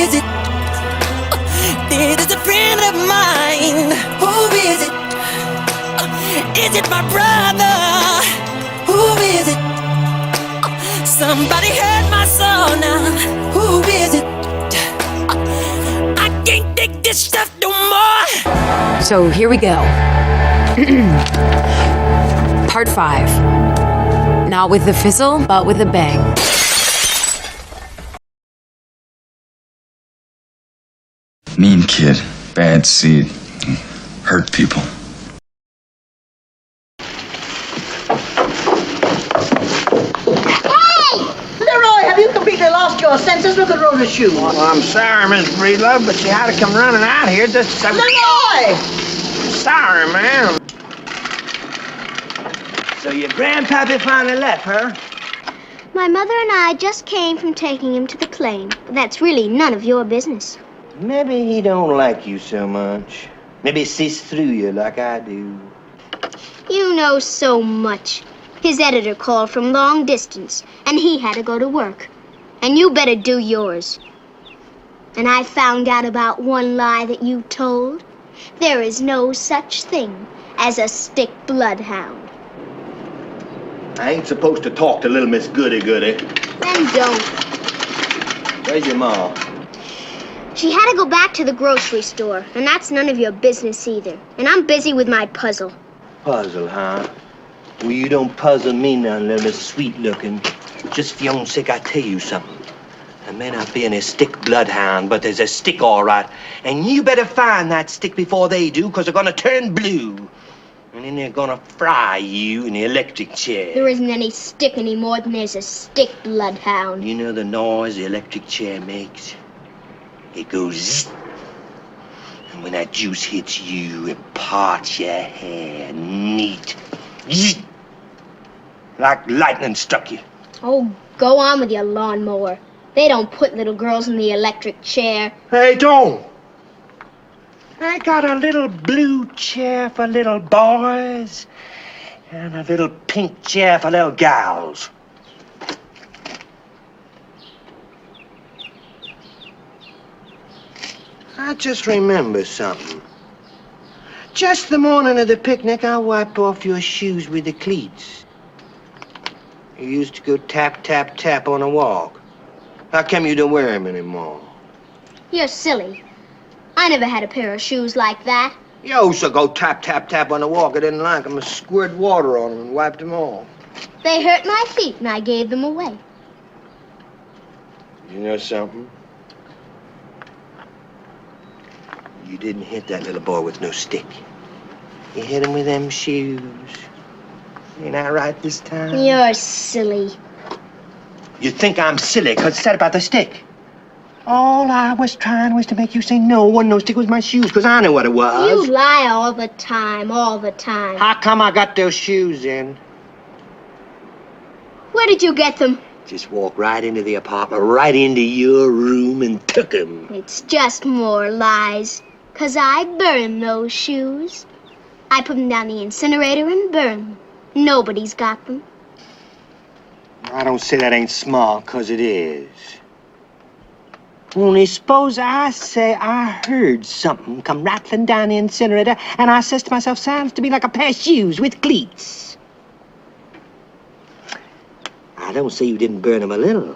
is it? It is a friend of mine. Who is it? Is it my brother? Who is it? Somebody hurt my soul now. Who is it? I can't take this stuff no more. So here we go. Part 5. Not with the fizzle, but with a bang. Mean kid, bad seed, hurt people. Have you completely lost your senses? Look at Rosa's shoes. Well, I'm sorry, Miss Breedlove, but she had to come running out here just to... Leroy! Sorry, ma'am. So your grandpappy finally left, huh? My mother and I just came from taking him to the claim. That's really none of your business. Maybe he don't like you so much. Maybe he sees through you like I do. You know so much. His editor called from long distance, and he had to go to work. And you better do yours. And I found out about one lie that you told. There is no such thing as a stick bloodhound. I ain't supposed to talk to little Miss Goody-Goody. Then don't. Where's your ma? She had to go back to the grocery store, and that's none of your business either. And I'm busy with my puzzle. Puzzle, huh? Well, you don't puzzle me none, little Miss Sweet-looking. Just for your own sake, I tell you something. There may not be any stick bloodhound, but there's a stick all right. And you better find that stick before they do, because they're going to turn blue. And then they're going to fry you in the electric chair. There isn't any stick any more than there's a stick bloodhound. You know the noise the electric chair makes? It goes zzz. And when that juice hits you, it parts your hair neat. Zzz. Like lightning struck you. Oh, go on with your lawnmower. They don't put little girls in the electric chair. Hey, don't. I got a little blue chair for little boys and a little pink chair for little gals. I just remember something. Just the morning of the picnic, I wiped off your shoes with the cleats. You used to go tap, tap, tap on a walk. How come you don't wear them anymore? You're silly. I never had a pair of shoes like that. You used to go tap, tap, tap on the walk. I didn't like them. I squirted water on them and wiped them off. They hurt my feet, and I gave them away. You know something? You didn't hit that little boy with no stick. You hit him with them shoes. Ain't I right this time? You're silly. You think I'm silly because it's said about the stick? All I was trying was to make you say no one no stick was my shoes, because I knew what it was. You lie all the time, all the time. How come I got those shoes in? Where did you get them? Just walked right into the apartment, right into your room and took them. It's just more lies. 'Cause I burned those shoes. I put them down the incinerator and burned them. Nobody's got them. I don't say that ain't smart, 'cause it is. Only suppose I say I heard something come rattling down the incinerator, and I says to myself, sounds to me like a pair of shoes with cleats. I don't say you didn't burn them a little,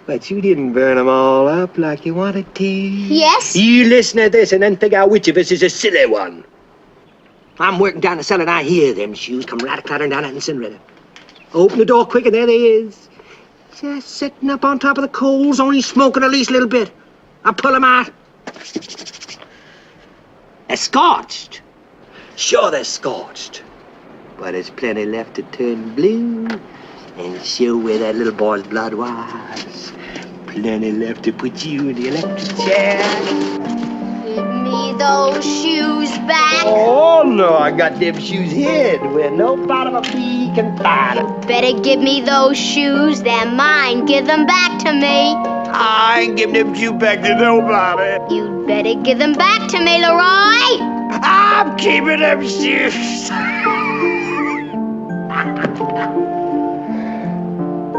but you didn't burn them all up like you wanted to. Yes? You listen to this and then figure out which of us is a silly one. I'm working down the cellar and I hear them shoes come rattling down that incinerator. Open the door quick, and there they is. Just sitting up on top of the coals, only smoking the least little bit. I pull them out. They're scorched. Sure, they're scorched. But there's plenty left to turn blue and show where that little boy's blood was. Plenty left to put you in the electric chair. Give me those shoes back. Oh, no, I got them shoes hid where no bottom of me can find them. Better give me those shoes. They're mine. Give them back to me. I ain't giving them shoes back to nobody. You'd better give them back to me, Leroy. I'm keeping them shoes.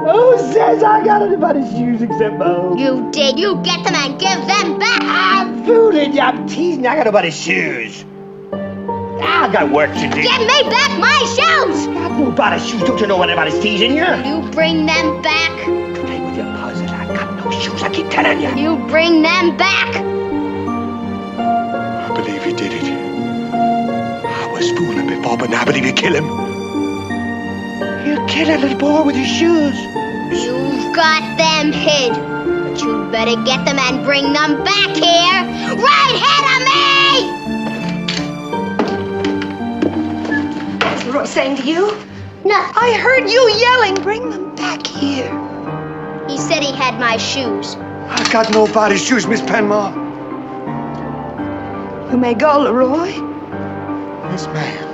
Who says I got anybody's shoes except my own? You did. You get them and give them back. I'm fooling you. I'm teasing. I got nobody's shoes. I got work to do. Give me back my shoes. I got nobody's shoes. Don't you know anybody's teasing you? You bring them back. Play with your puzzle. I got no shoes. I keep telling you. You bring them back. I believe he did it. I was fooling before, but now I believe you kill him. You kill that little boy with his shoes. You've got them hid. But you'd better get them and bring them back here. Right ahead of me! What's Leroy saying to you? Nothing. I heard you yelling. Bring them back here. He said he had my shoes. I got nobody's shoes, Miss Penmore. You may go, Leroy. Yes, ma'am.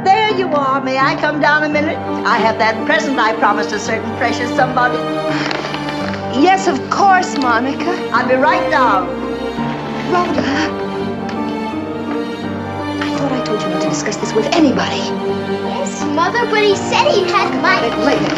There you are. May I come down a minute? I have that present I promised a certain precious somebody. Yes, of course, Monica. I'll be right down. Rhoda. I thought I told you not to discuss this with anybody. Yes, Mother, but he said he had my... Later.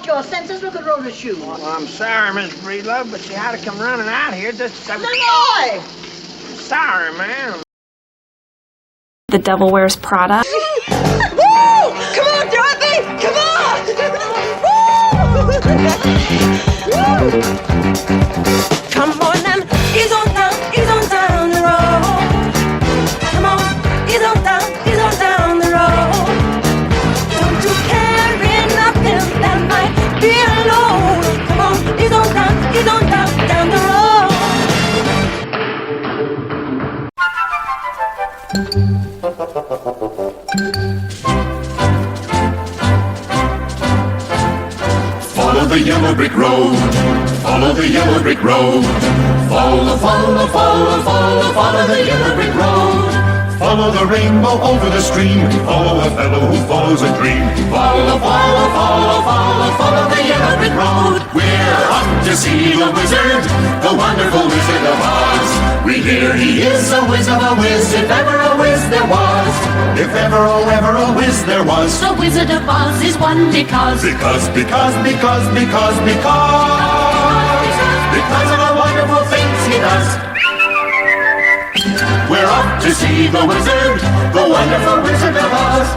Your senses, look at Rhoda's shoes. Well, I'm sorry, Miss Breedlove, but you had to come running out here just to... Leroy! Sorry, man. The Devil Wears Prada. Woo! Come on, Dorothy! Come on! Woo! Come on and ease on down the road. Come on, ease on down the road. Don't you carry nothing that might be alone. Come on, ease on down the Follow the yellow brick road. Follow the yellow brick road. Follow, follow, follow, follow, follow the yellow brick road. Follow the rainbow over the stream. Follow a fellow who follows a dream. Follow, follow, follow, follow, follow the yellow brick road. We're off to see the wizard, the wonderful Wizard of Oz. We hear he is a whiz of a whiz, if ever a whiz there was. If ever, oh, ever a whiz there was. The Wizard of Oz is one because Because of the wonderful things he does. We're off to see the wizard, the wonderful Wizard of Oz.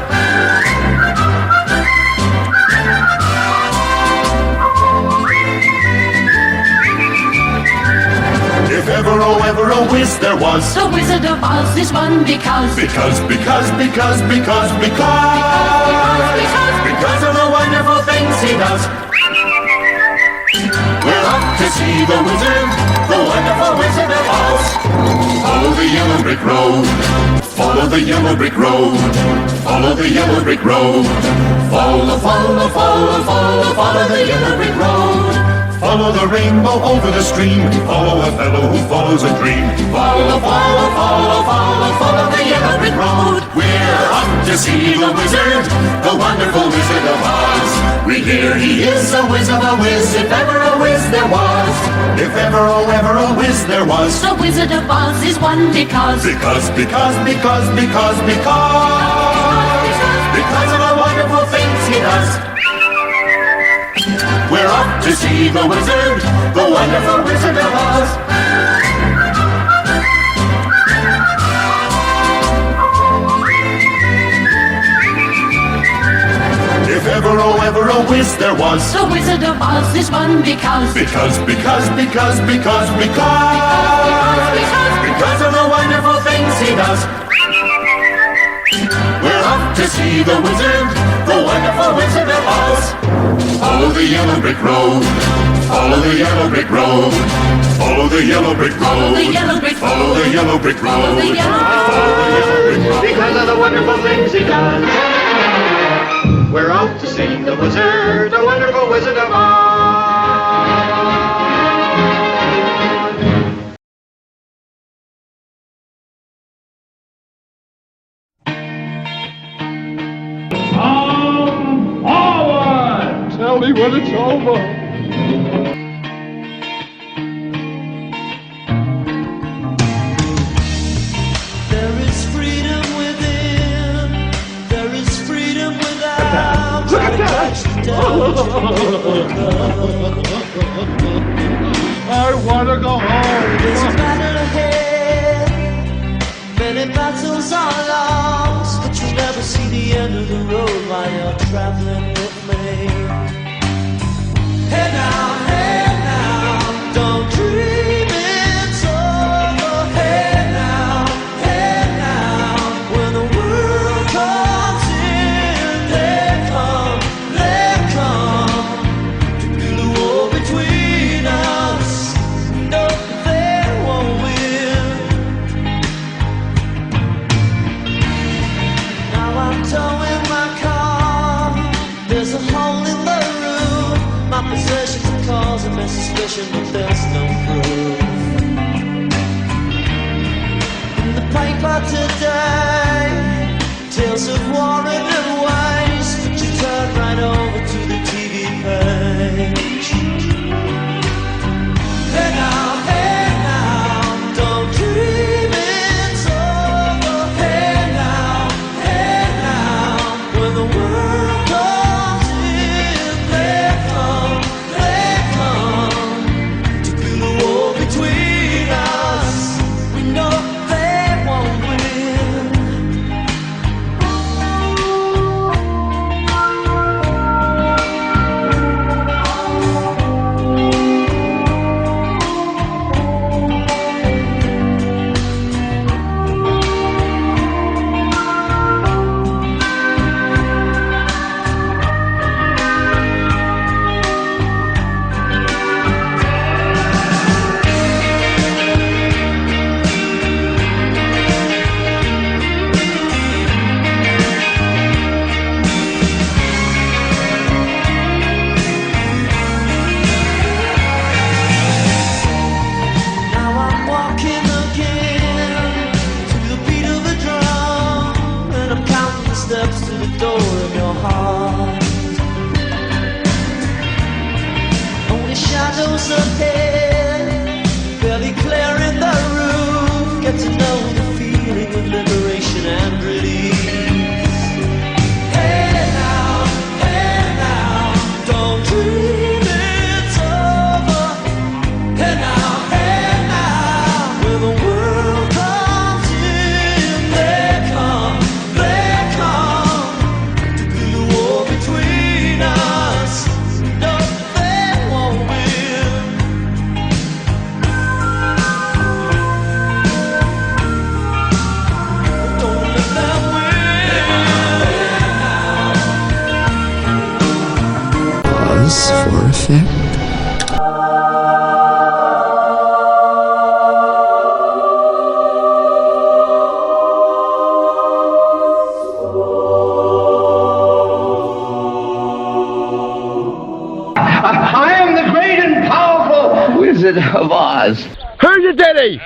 If ever, oh, ever a whiz there was. the Wizard of Oz is one because Because of the wonderful things he does. We're off to see the wizard, the wonderful Wizard of Oz. Follow the yellow brick road. Follow the yellow brick road. Follow the yellow brick road. Follow, follow, follow, follow, follow the yellow brick road. Follow the rainbow over the stream. Follow a fellow who follows a dream. Follow, follow, follow, follow, follow the yellow brick road. We're off to see the wizard, the wonderful Wizard of Oz. We hear he is a whiz of a whiz, if ever a whiz there was. If ever, oh ever a whiz there was. The Wizard of Oz is one because Because of the wonderful things he does. We're off to see the wizard, the wonderful Wizard of Oz. If ever, oh ever a whiz there was. the Wizard of Oz is one because Because of the wonderful things he does. We're off to see the wizard, the wonderful Wizard of Oz. Follow the yellow brick road, follow the yellow brick road, follow the yellow brick road, Follow the yellow brick follow the yellow brick road, Follow the yellow brick follow the yellow brick road. Because of the wonderful things he does. We're off to see the wizard, the wonderful Wizard of Oz. Tell me when it's over. There is freedom within. There is freedom without. Look at that! I want to go home. There's a battle ahead. Many battles are lost, but you'll never see the end of the road while you're traveling with me. Hey now, don't dream it's over. Hey now, when the world comes in, they come to build a wall between us. No, they won't win. Now I'm towing my car. There's a hole in the roof. My possessions are causing me suspicion, but there's no proof. In the paper today, tales of war and waste, but you turn right over to the TV page. Hey now, don't dream it's over. Hey now, when the world comes in, they come to build a wall between us. We know they won't win. Now I'm walking again to the beat of a drum, and I'm counting the steps to the door of your heart. Only shadows ahead, barely clearing the roof. Get to know the feeling of liberation and release. Hey now, don't dream it's over. Hey now, when the world comes in, they come to build a wall between us. No, they won't win. Don't let them win. Pause for effect. I am the great and powerful Wizard of Oz. Who's your daddy?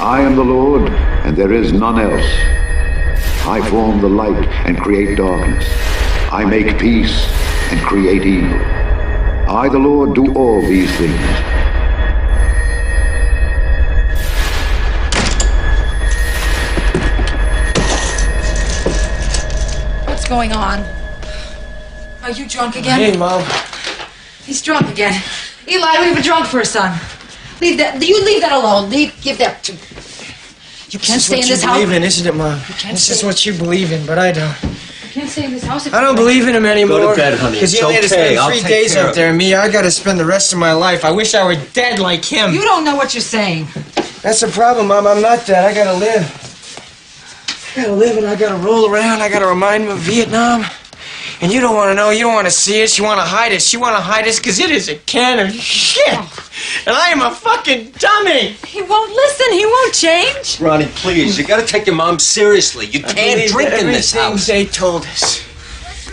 I am the Lord, and there is none else. I form the light and create darkness. I make peace and create evil. I, the Lord, do all these things. What's going on? Are you drunk again? Hey, Mom. He's drunk again. Eli, we were drunk for a son. Leave that. You leave that alone. Give that to. You can't stay in this house. This is what you believe in, isn't it, Mom? This is what you believe in, but I don't. You can't stay in this house. I don't believe in him anymore. Go to bed, honey. Because you It's only had to okay. spend I'll 3 take days care up of there, and me, I got to spend the rest of my life. I wish I were dead like him. You don't know what you're saying. That's the problem, Mom. I'm not dead. I gotta live. I gotta live, and I gotta roll around. I gotta remind him of Vietnam. And you don't want to know. You don't want to see it. You want to hide it. You want to hide it because it is a can of shit. And I am a fucking dummy. He won't listen. He won't change. Ronnie, please, you gotta take your mom seriously. You can't drink in this house. They told us.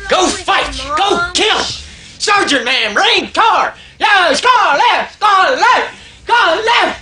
Go fight! Go kill! Sergeant man, rain car! Yeah, car left! Car left! Car left!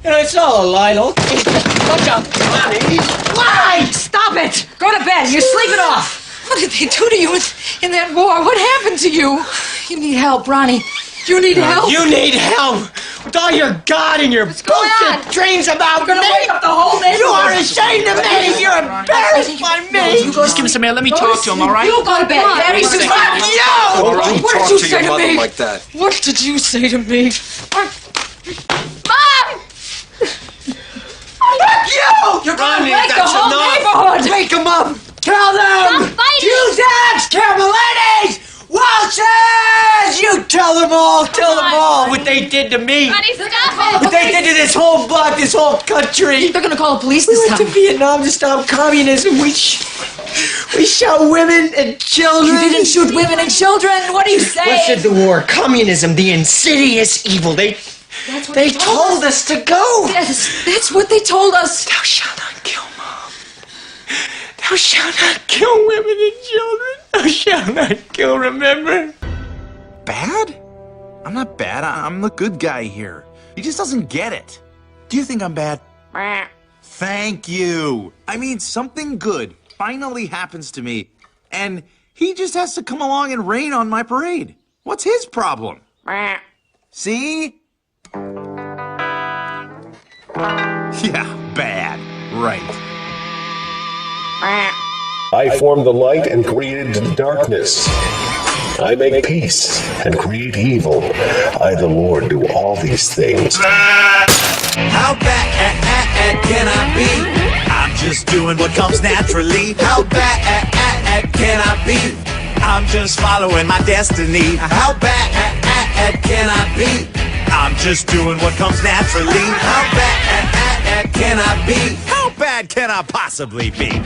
You know, it's all a lie, don't look out, Ronnie! Lie! Stop it! Go to bed. You're sleeping off. What did they do to you in that war? What happened to you? You need help, Ronnie. You need help. You need help with all your God and your bullshit dreams about You're gonna wake up the whole neighborhood. You are ashamed of me. You're embarrassed by me. You go just give him some air. Let me talk to him, all right? You go to bed very soon. Fuck you! All right, What talk did you to say your to mother me? like that. What did you say to me? Mom! Fuck you! You're gonna Ronnie, wake the that's whole enough. neighborhood. Wake them up. Tell them. Stop fighting. Cusack's, Carmelites, Walsh's. You tell them all. Tell them all what they did to me. Ronnie, stop it. What they did to this whole block, this whole country. They're gonna call the police We this went time. to Vietnam to stop communism. We shot women and children. You didn't shoot women and children. What are you saying? What said the war? Communism, the insidious evil. They told us to go. That's what they told us. Thou shalt not kill, Mom. Thou shalt not kill women and children. Thou shalt not kill, remember? Bad? I'm not bad. I'm the good guy here. He just doesn't get it. Do you think I'm bad? Thank you. I mean, something good finally happens to me, and he just has to come along and rain on my parade. What's his problem? See? Yeah, bad. Right. I form the light and created the darkness. I make peace and create evil. I, the Lord, do all these things. How bad can I be? I'm just doing what comes naturally. How bad can I be? I'm just following my destiny. How bad can I be? I'm just doing what comes naturally. How bad can I be? How bad can I possibly be?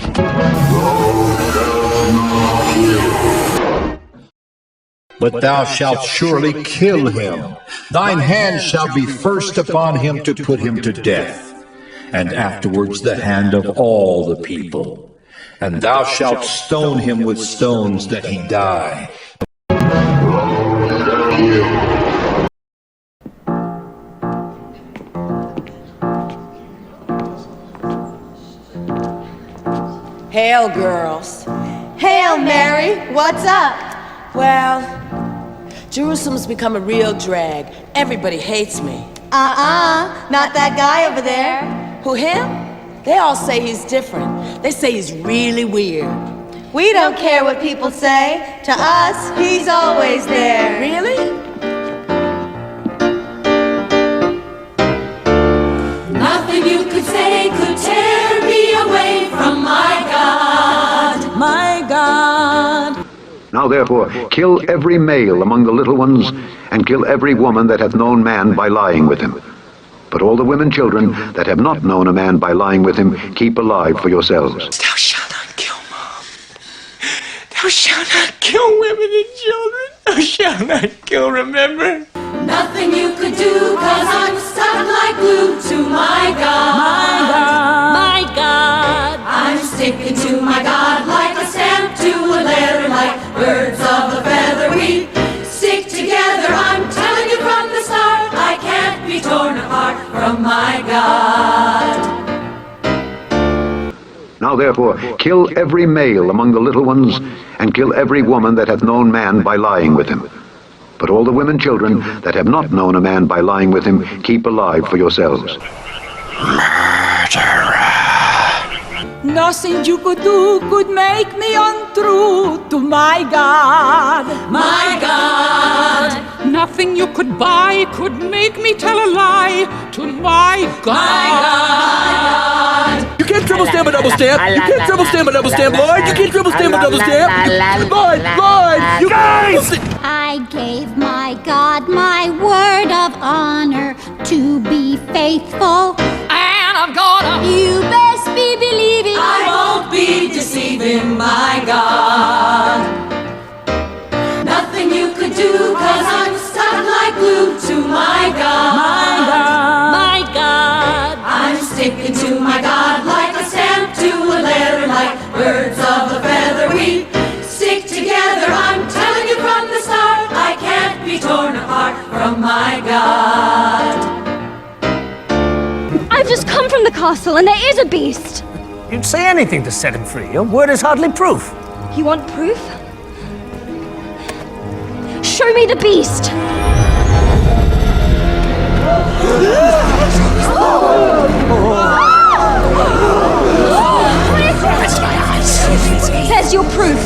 But thou shalt surely kill him. Thine hand shall be first upon him to put him to death, and afterwards the hand of all the people. And thou shalt stone him with stones that he die. Hail, girls. Hail, Mary. What's up? Well, Jerusalem's become a real drag. Everybody hates me. Not that guy over there. Who, him? They all say he's different. They say he's really weird. We don't care what people say. To us, he's always there. Really? Nothing you could say could tear me away from my God. My God. Now therefore, kill every male among the little ones, and kill every woman that hath known man by lying with him. But all the women children that have not known a man by lying with him, keep alive for yourselves. Thou shalt not kill, Mom. Thou shalt not kill women and children. Thou shalt not kill, remember? Nothing you could do, 'cause I'm stuck like glue to my God. My God. My God. I'm sticking to my God like a stamp to a letter, like birds of a feather. We stick together, I'm telling you from the start. I can't be torn apart from my God. Now therefore, kill every male among the little ones, and kill every woman that hath known man by lying with him. But all the women children that have not known a man by lying with him, keep alive for yourselves. Nothing you could do could make me untrue to my God. My God. Nothing you could buy could make me tell a lie to my God. My God. You can't triple stamp a double stamp. You can't triple stamp a double stamp, Lloyd. You can't triple stamp a double stamp. Lloyd, you guys! I gave my God my word of honor to be faithful. And I'm gonna. You best be believing. I won't be deceiving my God. Nothing you could do, 'cause I'm stuck like glue to my God. My God. My God. I'm sticking to my God like a stamp to a letter, like birds of a feather. We stick together. I'm telling you from the start, I can't be torn apart from my God. I've just come from the castle, and there is a beast. You'd say anything to set him free. Your word is hardly proof. You want proof? Show me the beast. There's your proof.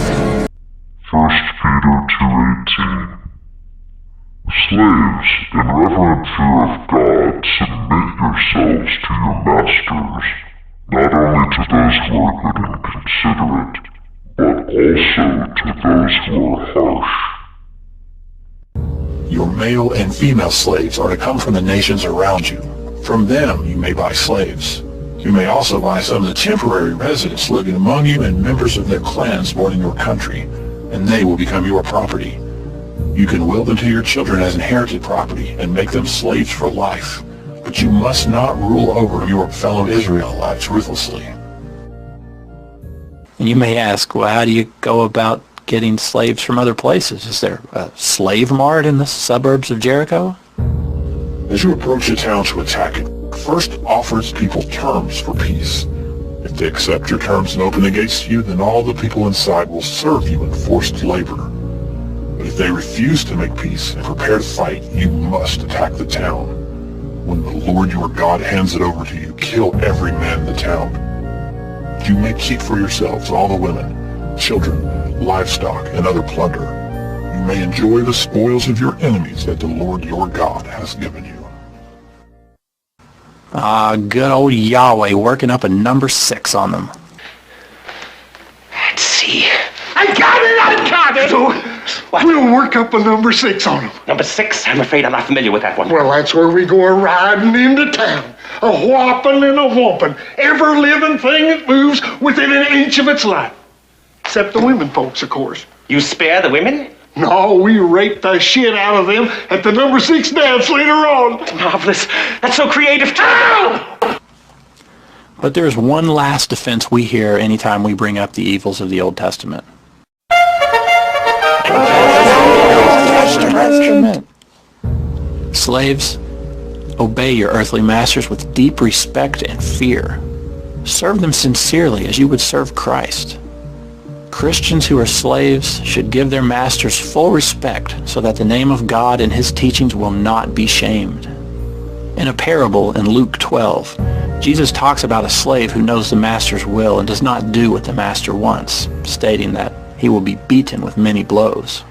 1 Peter 2:18. Slaves, in reverent fear of God, submit yourselves to your masters, not only to those who are good and considerate, but also to those who are harsh. Your male and female slaves are to come from the nations around you. From them you may buy slaves. You may also buy some of the temporary residents living among you and members of their clans born in your country, and they will become your property. You can will them to your children as inherited property and make them slaves for life, but you must not rule over your fellow Israelites ruthlessly. And you may ask, well, how do you go about getting slaves from other places? Is there a slave mart in the suburbs of Jericho? As you approach a town to attack it, first offer its people terms for peace. If they accept your terms and open the gates to you, then all the people inside will serve you in forced labor. But if they refuse to make peace and prepare to fight, you must attack the town. When the Lord your God hands it over to you, kill every man in the town. You may keep for yourselves all the women, children, livestock, and other plunder. You may enjoy the spoils of your enemies that the Lord your God has given you. Good old Yahweh working up a number 6 on them. Let's see. I got it! So, what? We'll work up a number 6 on them. Number 6? I'm afraid I'm not familiar with that one. Well, that's where we go riding into town. A whopping and a whomping. Every living thing that moves within an inch of its life. Except the women folks, of course. You spare the women? No, we rape the shit out of them at the number 6 dance later on. Marvelous. That's so creative. But there's one last defense we hear anytime we bring up the evils of the Old Testament. Slaves, obey your earthly masters with deep respect and fear. Serve them sincerely as you would serve Christ. Christians who are slaves should give their masters full respect so that the name of God and his teachings will not be shamed. In a parable in Luke 12, Jesus talks about a slave who knows the master's will and does not do what the master wants, stating that he will be beaten with many blows.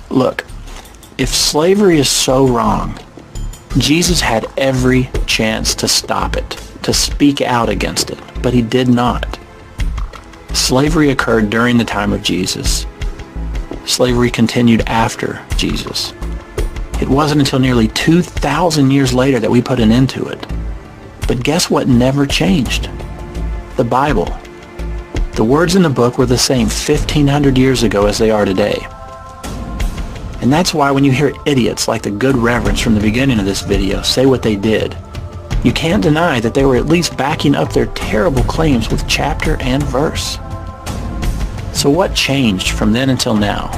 Look, if slavery is so wrong, Jesus had every chance to stop it, to speak out against it, but he did not. Slavery occurred during the time of Jesus. Slavery continued after Jesus. It wasn't until nearly 2,000 years later that we put an end to it. But guess what never changed? The Bible. The words in the book were the same 1,500 years ago as they are today. And that's why when you hear idiots like the good reverends from the beginning of this video say what they did, you can't deny that they were at least backing up their terrible claims with chapter and verse. So what changed from then until now?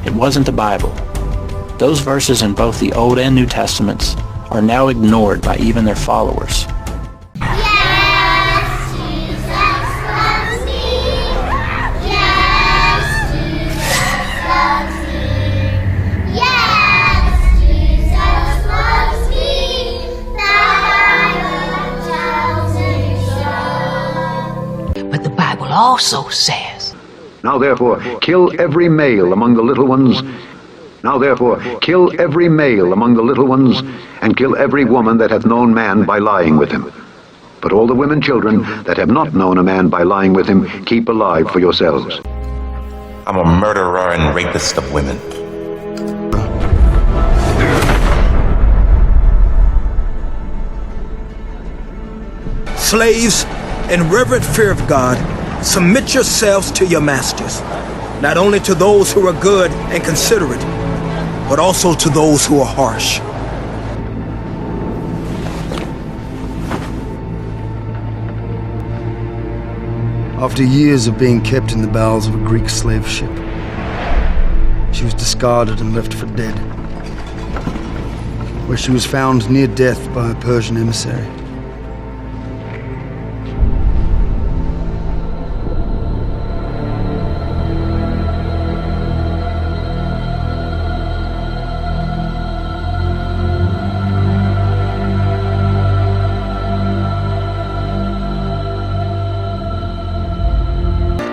It wasn't the Bible. Those verses in both the Old and New Testaments are now ignored by even their followers. Yes, Jesus. also says, Now therefore, kill every male among the little ones. Now therefore, kill every male among the little ones, and kill every woman that hath known man by lying with him. But all the women children that have not known a man by lying with him, keep alive for yourselves. I'm a murderer and rapist of women. Slaves, in reverent fear of God, submit yourselves to your masters, not only to those who are good and considerate, but also to those who are harsh. After years of being kept in the bowels of a Greek slave ship, she was discarded and left for dead, where she was found near death by a Persian emissary.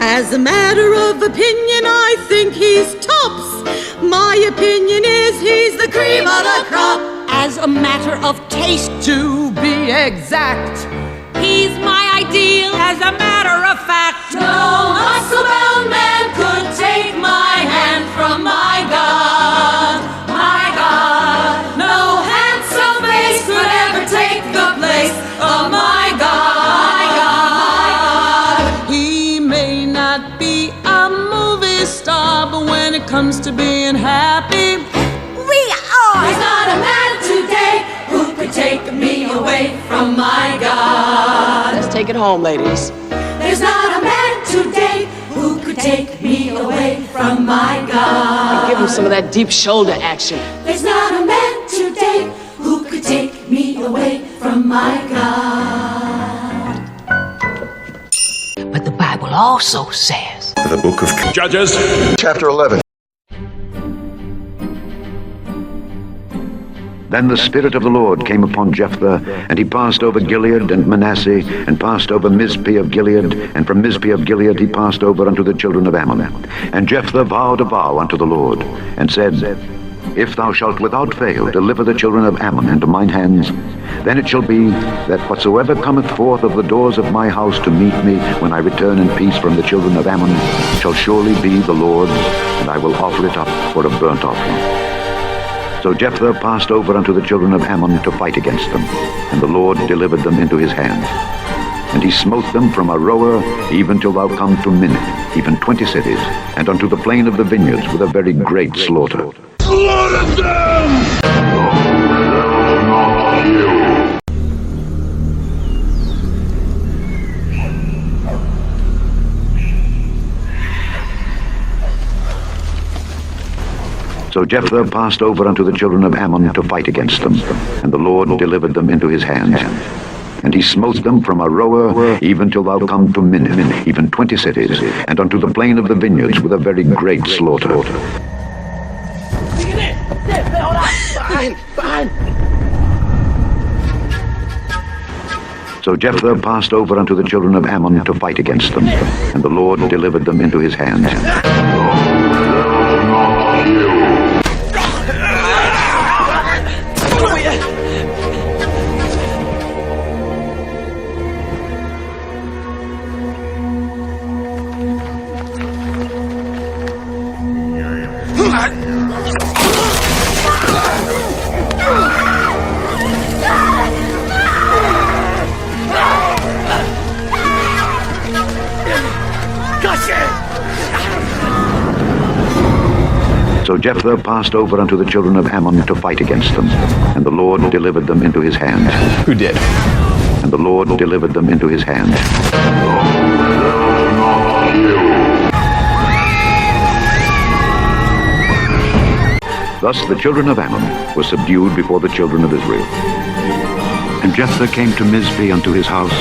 As a matter of opinion, I think he's tops. My opinion is he's the cream of the crop. As a matter of taste, to be exact, he's my ideal. As a matter of fact, no muscle-bound man could take my hand from my God. My God. No handsome face could ever take the place of my God. When it comes to being happy, we are. There's not a man today who could take me away from my God. Let's take it home, ladies. There's not a man today who could take me away from my God. Give him some of that deep shoulder action. There's not a man today who could take me away from my God. but the Bible also says, The book of Judges, chapter 11. Then the Spirit of the Lord came upon Jephthah, and he passed over Gilead and Manasseh, and passed over Mizpeh of Gilead, and from Mizpeh of Gilead he passed over unto the children of Ammon. And Jephthah vowed a vow unto the Lord, and said, If thou shalt without fail deliver the children of Ammon into mine hands, then it shall be that whatsoever cometh forth of the doors of my house to meet me when I return in peace from the children of Ammon shall surely be the Lord's, and I will offer it up for a burnt offering. So Jephthah passed over unto the children of Ammon to fight against them, and the Lord delivered them into his hand. And he smote them from Aroer even till thou come to Minnith, even 20 cities, and unto the plain of the vineyards with a very great slaughter. Slaughter them! So Jephthah passed over unto the children of Ammon to fight against them, and the Lord delivered them into his hand. And he smote them from Aroer even till thou come to Minnith, even 20 cities, and unto the plain of the vineyards with a very great slaughter. So Jephthah passed over unto the children of Ammon to fight against them, and the Lord delivered them into his hand. So Jephthah passed over unto the children of Ammon to fight against them, and the Lord delivered them into his hand. Who did? And the Lord delivered them into his hand. Thus the children of Ammon were subdued before the children of Israel. And Jephthah came to Mizpeh unto his house,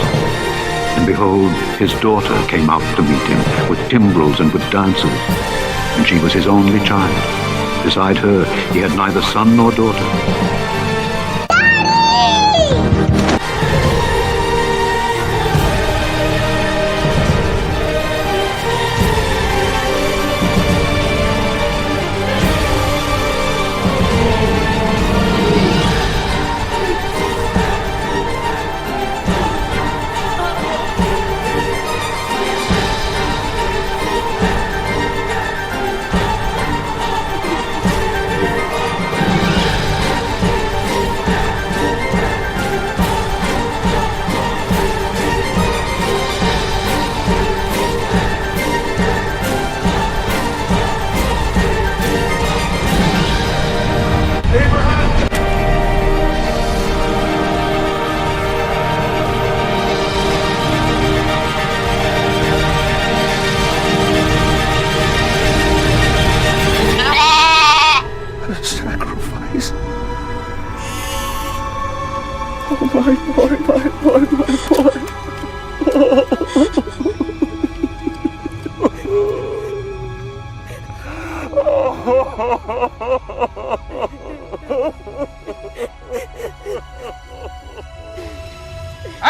and behold, his daughter came out to meet him with timbrels and with dances. And she was his only child. Beside her, he had neither son nor daughter. I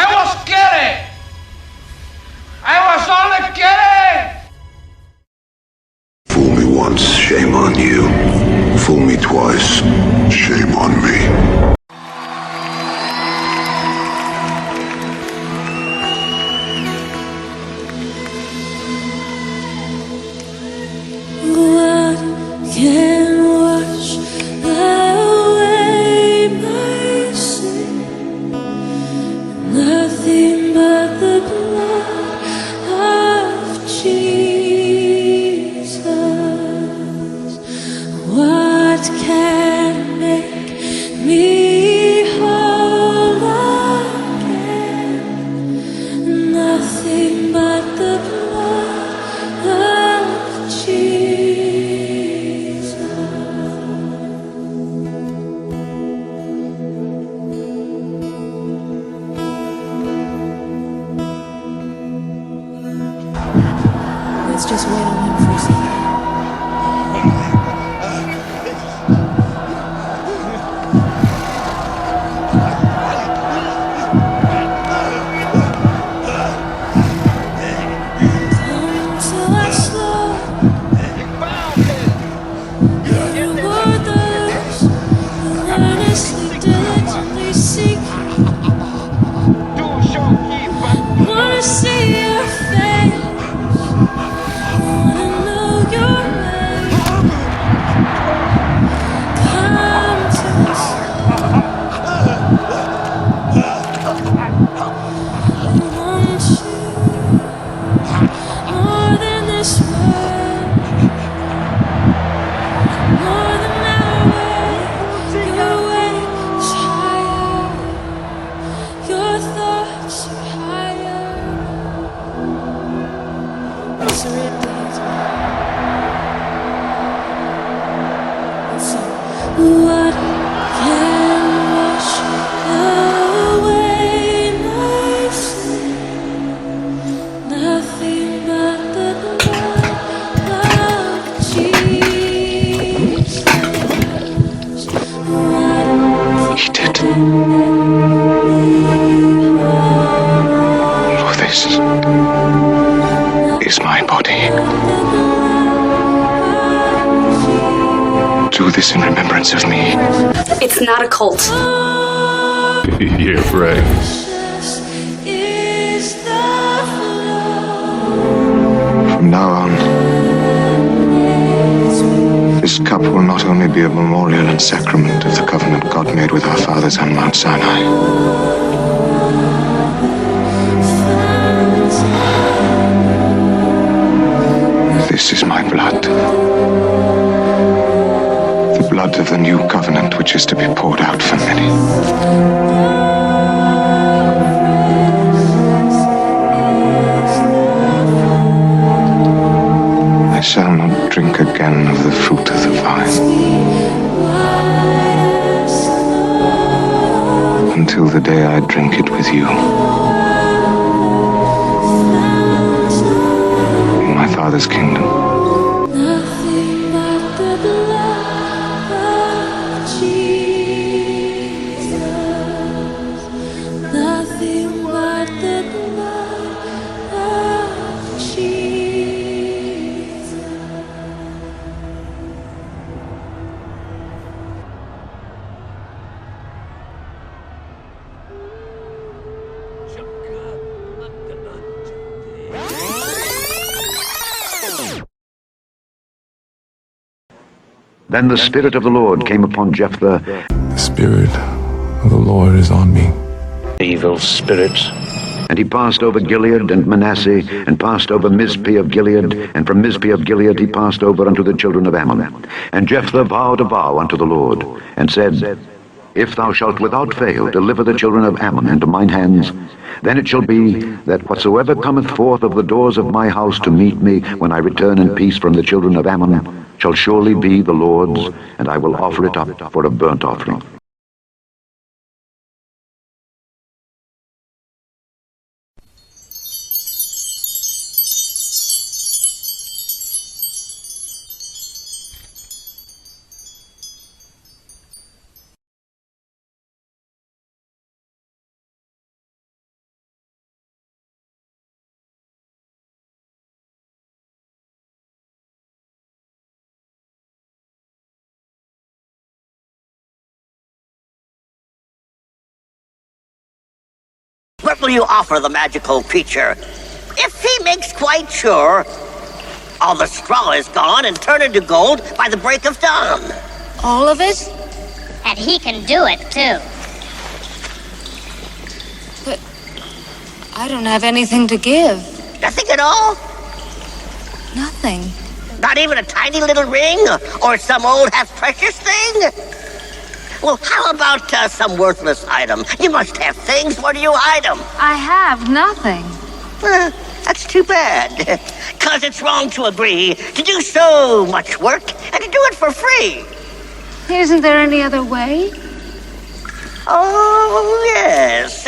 was kidding! I was only kidding! Fool me once, shame on you. Fool me twice, shame on me. What can wash away my sin? Nothing but the blood of Jesus. What can make me whole again? Nothing but the blood of Jesus. Let's just wait on him for a second. More than this world, more than our way, your way is higher, your thoughts are higher. I surrender to you. What can wash away my sin? Nothing but the blood of Jesus. Eat it. For this is my body. Do this in remembrance of me. It's not a cult. Yeah, right. From now on, this cup will not only be a memorial and sacrament of the covenant God made with our fathers on Mount Sinai. This is my blood. The blood of the new covenant which is to be poured out for many. I shall not drink again of the fruit of the vine until the day I drink it with you in my Father's kingdom. Nothing but the blood of Jesus. Nothing but the blood of Jesus. Then the Spirit of the Lord came upon Jephthah. The Spirit of the Lord is on me. Evil spirits. And he passed over Gilead and Manasseh, and passed over Mizpeh of Gilead, and from Mizpeh of Gilead he passed over unto the children of Ammon. And Jephthah vowed a vow unto the Lord, and said, If thou shalt without fail deliver the children of Ammon into mine hands, then it shall be that whatsoever cometh forth of the doors of my house to meet me when I return in peace from the children of Ammon shall surely be the Lord's, and I will offer it up for a burnt offering. will you offer the magical creature if he makes quite sure all the straw is gone and turned into gold by the break of dawn? All of it? And he can do it, too. But I don't have anything to give. Nothing at all? Nothing. Not even a tiny little ring or some old half-precious thing? Well, how about some worthless item? You must have things. Where do you hide them? I have nothing. That's too bad. 'Cause it's wrong to agree to do so much work and to do it for free. Isn't there any other way? Oh, yes.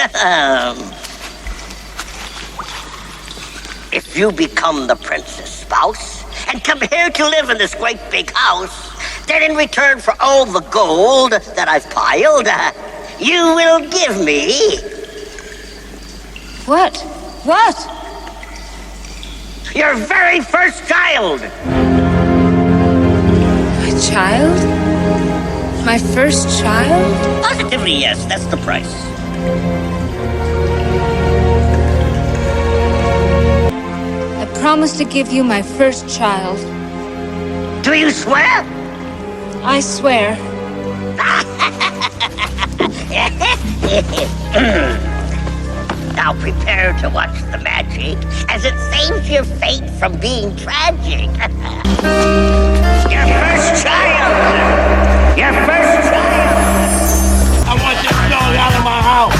If you become the prince's spouse and come here to live in this great big house, then in return for all the gold that I've piled, you will give me... What? What? Your very first child! My child? My first child? Positively, yes. That's the price. I promise to give you my first child. Do you swear? I swear. Now prepare to watch the magic as it saves your fate from being tragic. Your first child! Your first child! I want this dog out of my house!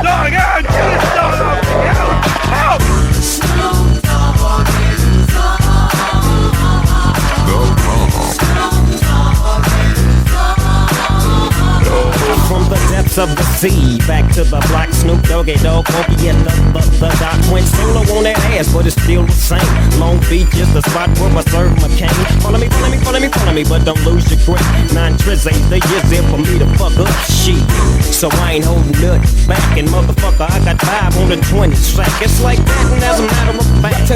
Dog out! Get this dog out! Help! From the depths of the sea, back to the block, Snoop Doggy Dogg, Funky and the Doc went solo on that ass, but it's still the same. Long Beach is the spot where I serve my cane. Follow me, but don't lose your grip. 9 tris ain't the years there for me to fuck up shit. So I ain't holding nothing back, and motherfucker, I got 5 on the 20 sack. It's like that, and as a matter of fact,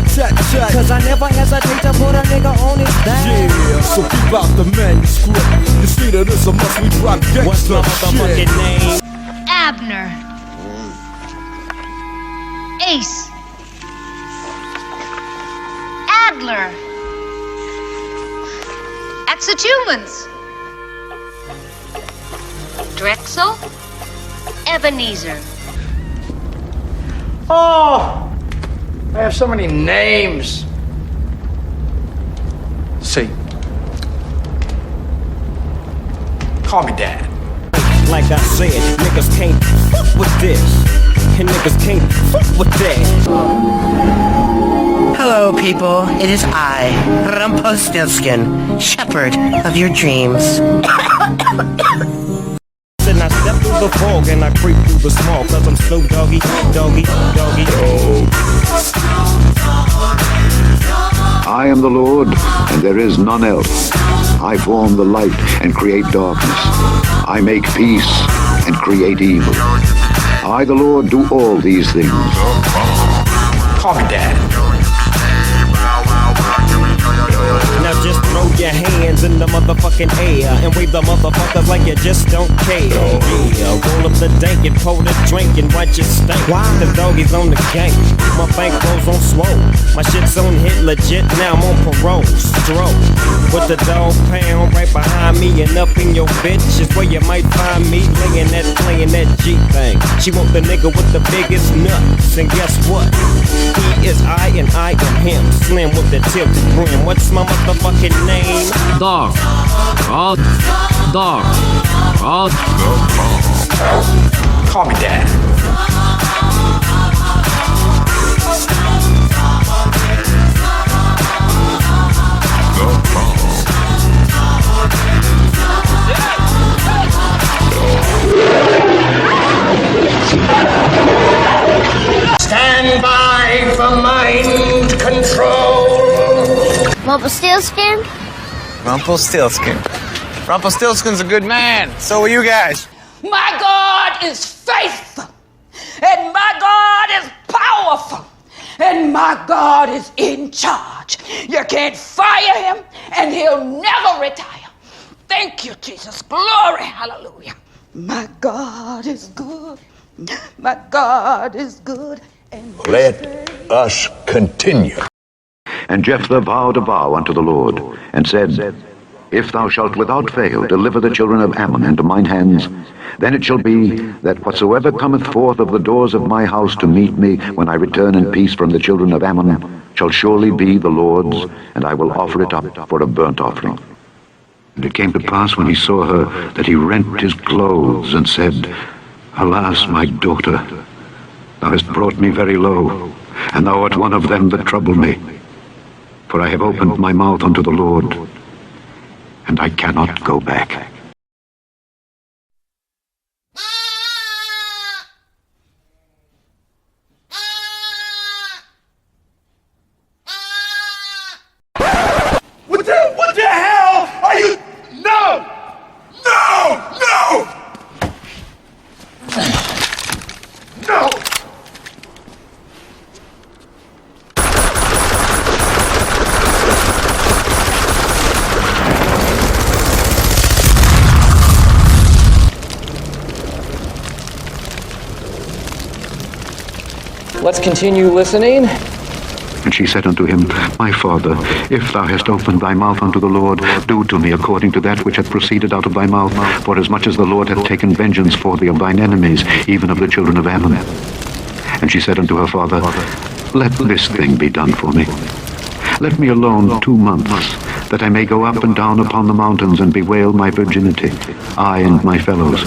cause I never hesitate to put a nigga on his back. Yeah, so keep out the manuscript. You see that it's a must we drop gangsta. What's my motherfucking name? Abner. Ace. Adler. Exohumans. Drexel. Ebenezer. Oh! I have so many names. See. Call me Dad. Like I said, niggas can't fuck with this, and niggas can't fuck with that. Hello, people. It is I, Rumpelstiltskin, shepherd of your dreams. Then I step through the fog and I creep through the small, cause I'm Snoop Doggy, Doggy, Doggy, Dog. I am the Lord, and there is none else. I form the light and create darkness. I make peace and create evil. I, the Lord, do all these things. Call me Dad. Now just throw your hands in the motherfucking air and wave the motherfuckers like you just don't care. Yeah, roll up the dank and pour the drink and watch it stink. Why? The doggies on the gang. My bankroll's on swole. My shit's on hit legit. Now I'm on parole. Stroke. With the dog pound right behind me and up in your bitch is where you might find me laying that, playing that G thing. She want the nigga with the biggest nuts. And guess what? He is I and I am him. Slim with the tilted brim. What's my motherfucking name? Dog. Oh, dog. Oh. Call me Dad. Stand by for mind control. Rumpelstiltskin? Rumpelstiltskin. Rumpelstiltskin's a good man. So are you guys. My God is faithful, and my God is powerful, and my God is in charge. You can't fire him, and he'll never retire. Things Thank you, Jesus. Glory. Hallelujah. My God is good. My God is good. Let us continue. And Jephthah vowed a vow unto the Lord, and said, If thou shalt without fail deliver the children of Ammon into mine hands, then it shall be that whatsoever cometh forth of the doors of my house to meet me when I return in peace from the children of Ammon shall surely be the Lord's, and I will offer it up for a burnt offering. And it came to pass when he saw her that he rent his clothes and said, Alas, my daughter, thou hast brought me very low, and thou art one of them that trouble me. For I have opened my mouth unto the Lord, and I cannot go back. What the hell are you? No! No! No! No! Let's continue listening. And she said unto him, My father, if thou hast opened thy mouth unto the Lord, do to me according to that which hath proceeded out of thy mouth, for as much as the Lord hath taken vengeance for thee of thine enemies, even of the children of Ammon. And she said unto her father, Let this thing be done for me. Let me alone 2 months, that I may go up and down upon the mountains and bewail my virginity, I and my fellows.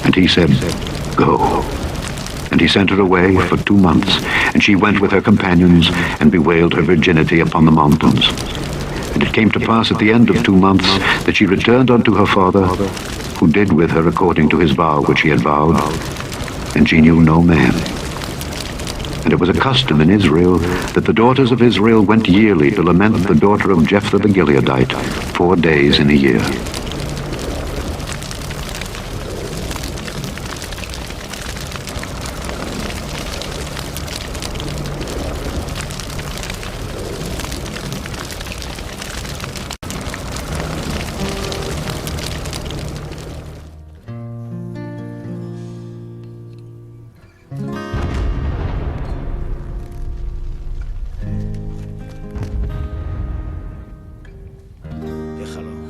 And he said, Go. And he sent her away for 2 months, and she went with her companions and bewailed her virginity upon the mountains. And it came to pass at the end of 2 months that she returned unto her father, who did with her according to his vow which he had vowed, and she knew no man. And it was a custom in Israel that the daughters of Israel went yearly to lament the daughter of Jephthah the Gileadite 4 days in a year.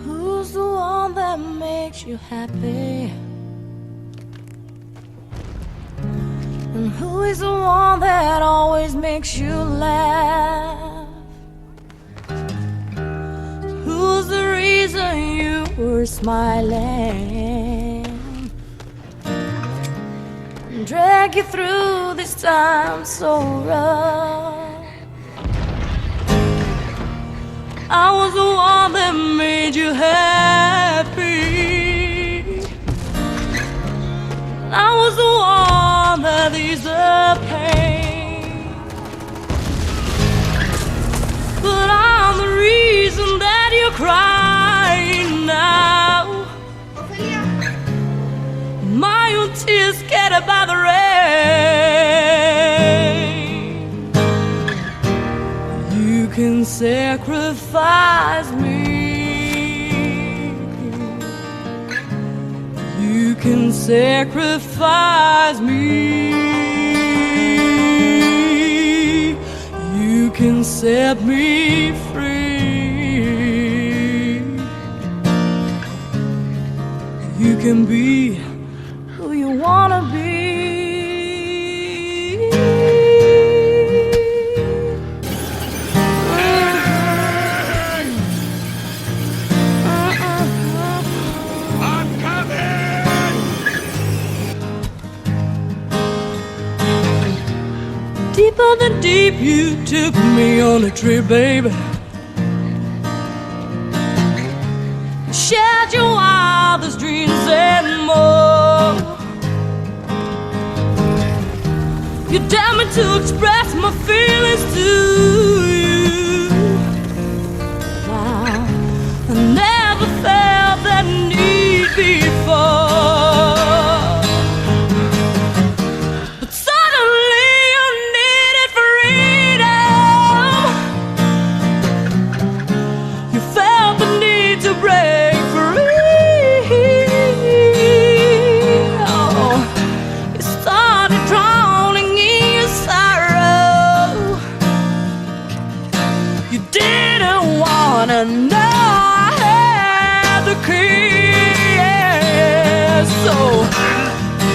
Who's the one that makes you happy? And who is the one that always makes you laugh? Who's the reason you were smiling? Drag you through this time so rough. I was the one that made you happy. I was the one that eased the pain. But I'm the reason that you're crying now. My own tears scattered by the rain. You can sacrifice me. You can sacrifice me. You can set me free. You can be who you wanna be. Deeper than deep, you took me on a trip, baby. Shared your wildest dreams and more. You dared me to express my feelings to you. Wow, I never felt that need before. But suddenly you needed freedom. You felt the need to break free. king. Yeah. So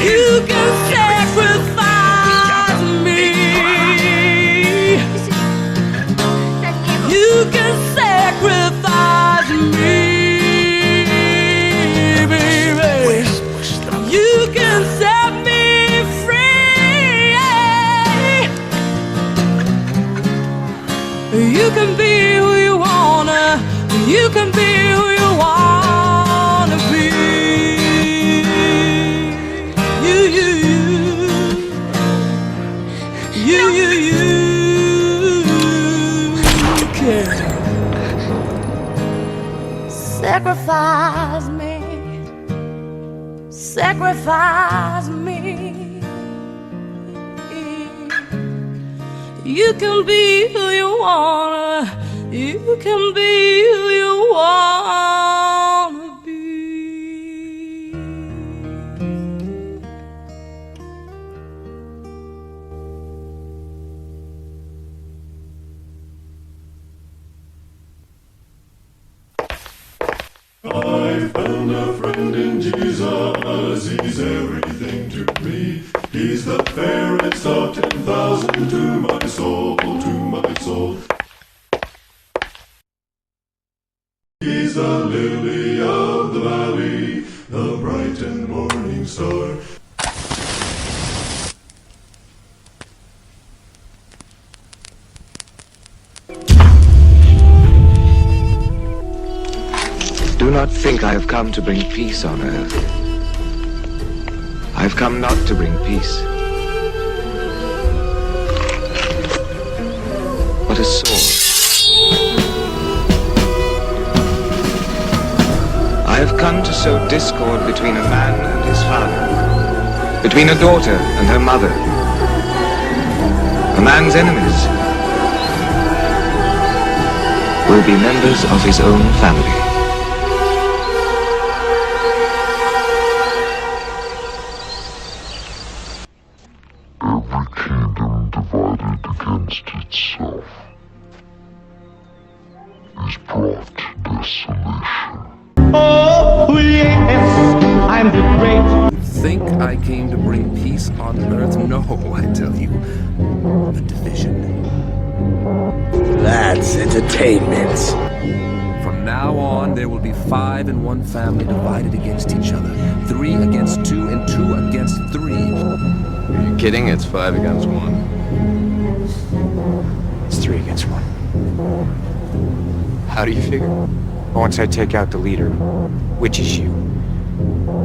you can sacrifice me. You can sacrifice me, baby. You can set me free. You can be who you wanna. You can be who you wanna be. You can sacrifice me. Sacrifice me. You can be who you wanna. You can be who you wanna be. I found a friend in Jesus, he's everything to me. He's the fairest of 10,000 to my soul, to my soul. He's the lily of the valley, the bright and morning star. Do not think I have come to bring peace on earth. I have come not to bring peace, but a sword. I have come to sow discord between a man and his father, between a daughter and her mother. A man's enemies will be members of his own family. Every kingdom divided against itself is brought to desolation. Oh, yes, I'm the great. Think I came to bring peace on earth? No, I tell you. The division. That's entertainment. From now on, there will be 5 in one family divided against each other. 3 against 2 and 2 against 3. Are you kidding? It's 5 against 1. It's 3 against 1. How do you figure? Once I take out the leader, which is you,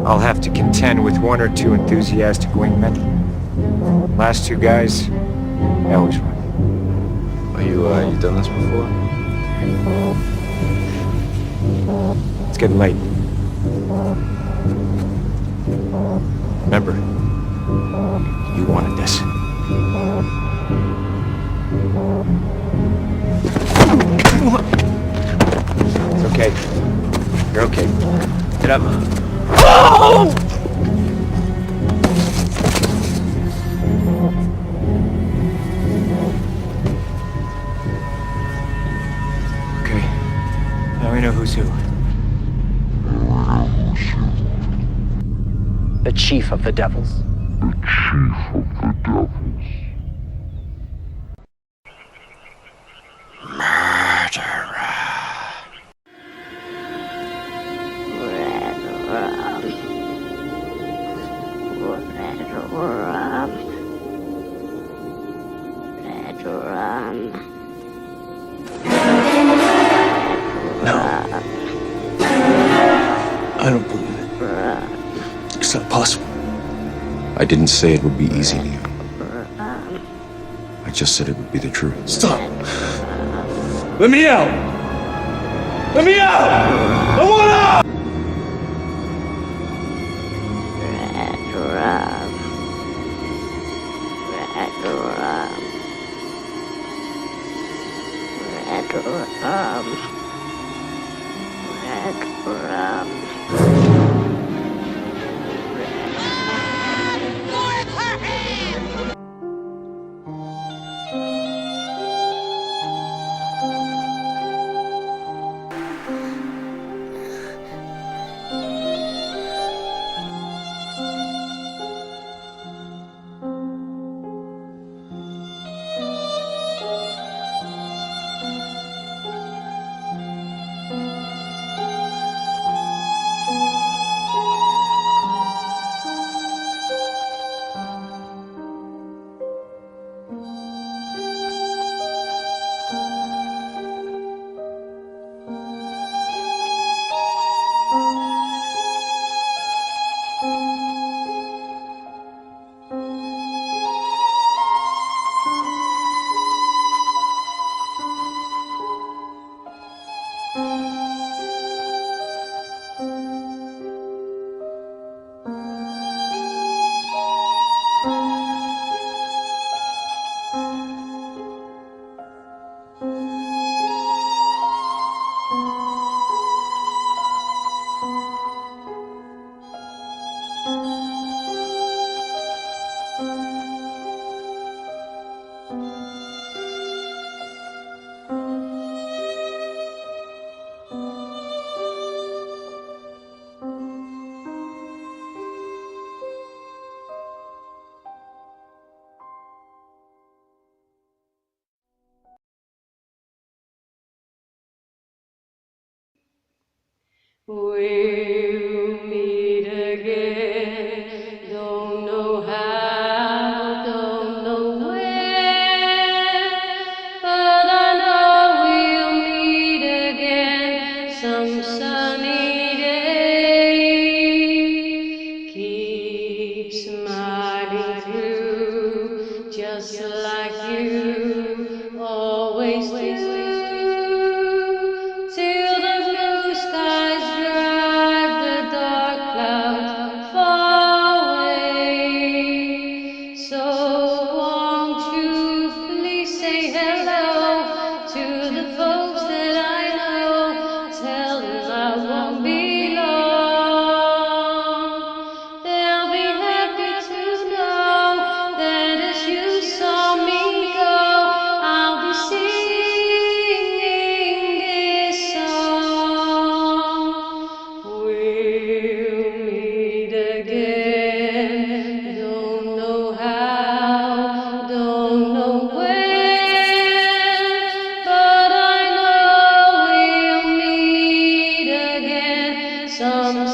I'll have to contend with 1 or 2 enthusiastic wingmen. Last 2 guys, I always run. Are you done this before? It's getting late. Remember, you wanted this. It's okay. You're okay. Get up. Okay. Now we know who's who. The chief of the devils. The chief of the devils. I don't believe it. It's not possible. I didn't say it would be easy, Leo. I just said it would be the truth. Stop! Let me out! Let me out! I want out! We'll meet again. Don't know how, don't know when, but I know we'll meet again some sunny day. Keep smiling through, just like you always do, till the blue skies drive the dark clouds far away. So won't you please say hello to the folks that I know? Tell them I won't be long. They'll be happy to know that as you saw me go, I'll be singing this song. We'll meet again. Don't know how, don't know when, but I know we'll meet again some